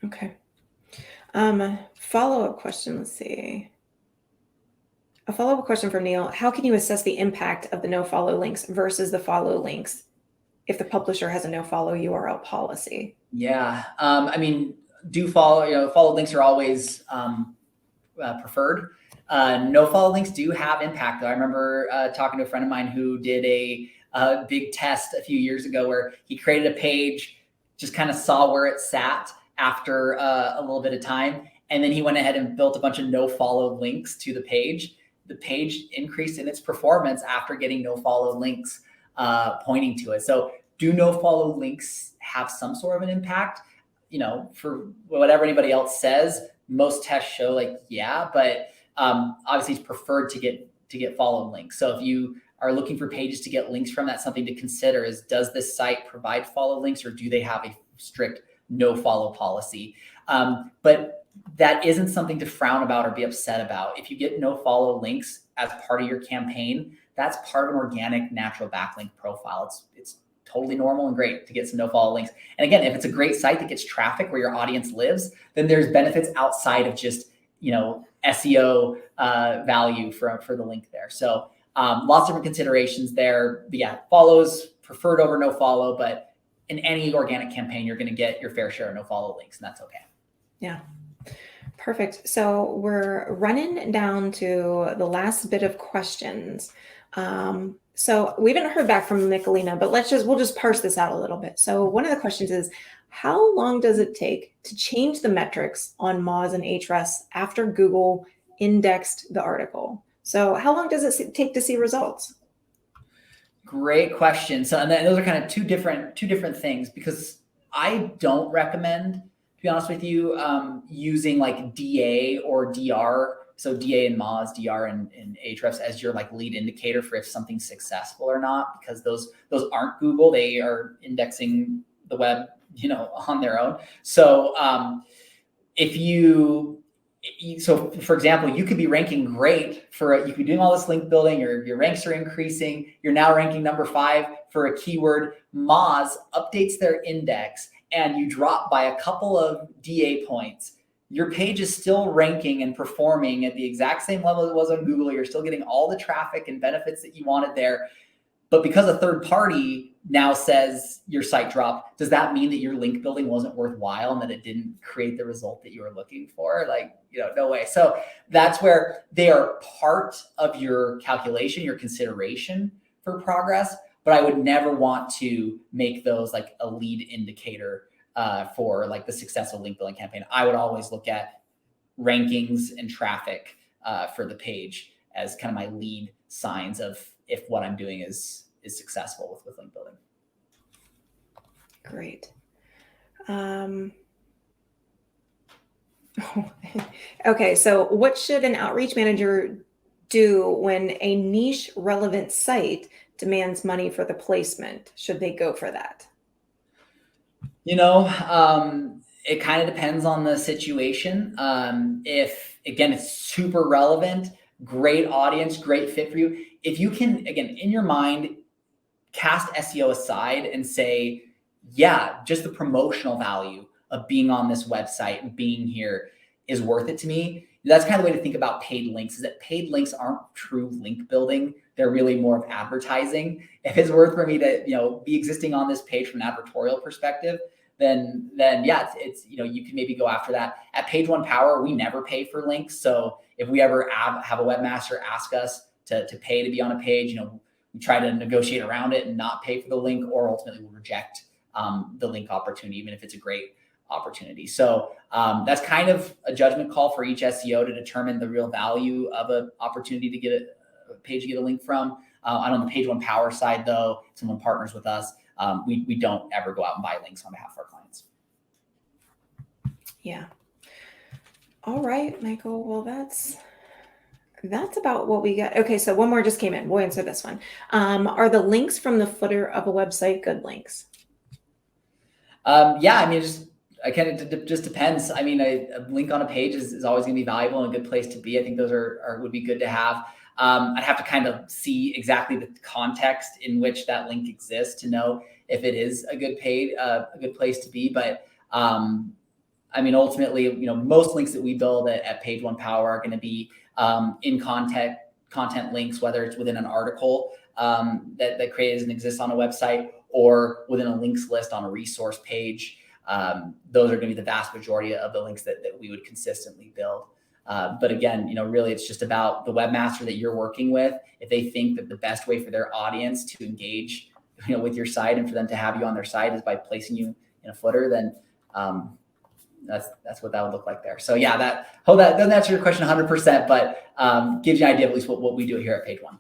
Okay. Follow-up question. Let's see. A follow-up question from Neil. How can you assess the impact of the no follow links versus the follow links if the publisher has a no follow URL policy? Yeah. I mean, do follow, follow links are always preferred. No follow links do have impact, though. I remember talking to a friend of mine who did a big test a few years ago where he created a page, just kind of saw where it sat after a little bit of time. And then he went ahead and built a bunch of no follow links to the page. The page increased in its performance after getting no follow links pointing to it. So do no follow links have some sort of an impact? For whatever anybody else says, most tests show yeah, but obviously it's preferred to get follow links. So if you are looking for pages to get links from, that's something to consider, is does this site provide follow links, or do they have a strict no follow policy? But that isn't something to frown about or be upset about. If you get no follow links as part of your campaign, that's part of an organic, natural backlink profile. It's totally normal and great to get some no follow links. And again, if it's a great site that gets traffic where your audience lives, then there's benefits outside of just, SEO value for the link there. So lots of different considerations there. But yeah, follows preferred over no follow, but in any organic campaign, you're going to get your fair share of no follow links, and that's okay. Yeah. Perfect. So we're running down to the last bit of questions. So we haven't heard back from Michelina, but we'll just parse this out a little bit. So one of the questions is, how long does it take to change the metrics on Moz and Ahrefs after Google indexed the article? So how long does it take to see results? Great question. So, and then those are kind of two different things, because I don't recommend, to be honest with you, using like DA or DR. So DA and Moz, DR and Ahrefs as your like lead indicator for if something's successful or not, because those aren't Google. They are indexing the web, on their own. So so for example, you could be ranking great you could be doing all this link building, your ranks are increasing. You're now ranking number 5 for a keyword. Moz updates their index and you drop by a couple of DA points. Your page is still ranking and performing at the exact same level it was on Google. You're still getting all the traffic and benefits that you wanted there. But because a third party now says your site dropped, does that mean that your link building wasn't worthwhile and that it didn't create the result that you were looking for? No way. So that's where they are part of your calculation, your consideration for progress. But I would never want to make those like a lead indicator for like the successful link building campaign. I would always look at rankings and traffic for the page as kind of my lead signs of if what I'm doing is successful with link building. Great. Okay, so what should an outreach manager do when a niche relevant site demands money for the placement? Should they go for that? It kind of depends on the situation. If, again, it's super relevant, great audience, great fit for you. If you can, again, in your mind, cast SEO aside and say, yeah, just the promotional value of being on this website and being here is worth it to me. That's kind of the way to think about paid links, is that paid links aren't true link building. They're really more of advertising. If it's worth for me to, be existing on this page from an advertorial perspective, then yeah, it's you can maybe go after that. At Page One Power, we never pay for links. So if we ever have a webmaster ask us to pay to be on a page, we try to negotiate around it and not pay for the link, or ultimately we'll reject the link opportunity, even if it's a great opportunity. So that's kind of a judgment call for each SEO to determine the real value of an opportunity to get a page to get a link from. And on the Page One Power side, though, if someone partners with us, we don't ever go out and buy links on behalf of our clients. Yeah. All right, Michael. Well, that's about what we got. Okay, so one more just came in. We'll answer this one. Are the links from the footer of a website good links? Yeah, I mean, it just depends. I mean, a link on a page is always going to be valuable and a good place to be. I think those would be good to have. I'd have to kind of see exactly the context in which that link exists to know if it is a good place to be. But I mean, ultimately, most links that we build at Page One Power are going to be in content links, whether it's within an article that creates and exists on a website, or within a links list on a resource page. Those are going to be the vast majority of the links that we would consistently build. But again, really it's just about the webmaster that you're working with. If they think that the best way for their audience to engage, with your site and for them to have you on their site is by placing you in a footer, then that's what that would look like there. So yeah, that doesn't answer your question 100%, but gives you an idea of at least what we do here at Page One.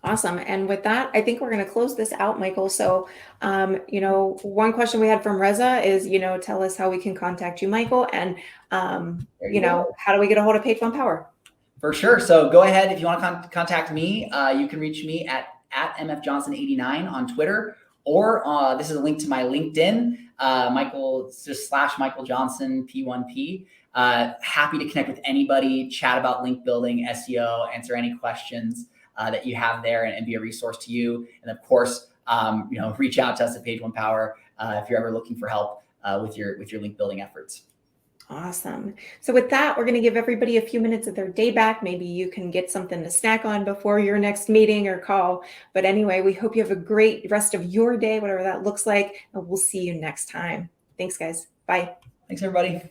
Awesome. And with that, I think we're going to close this out, Michael. So, one question we had from Reza is, tell us how we can contact you, Michael, and, how do we get a hold of Page One Power? For sure. So go ahead. If you want to contact me, you can reach me at mfjohnson89 on Twitter, or this is a link to my LinkedIn, Michael, just / Michael Johnson, P1P. Happy to connect with anybody, chat about link building, SEO, answer any questions that you have there, and be a resource to you. And of course, reach out to us at Page One Power if you're ever looking for help with your link building efforts. Awesome. So with that, we're going to give everybody a few minutes of their day back. Maybe you can get something to snack on before your next meeting or call. But anyway, we hope you have a great rest of your day, whatever that looks like. And we'll see you next time. Thanks, guys. Bye. Thanks, everybody.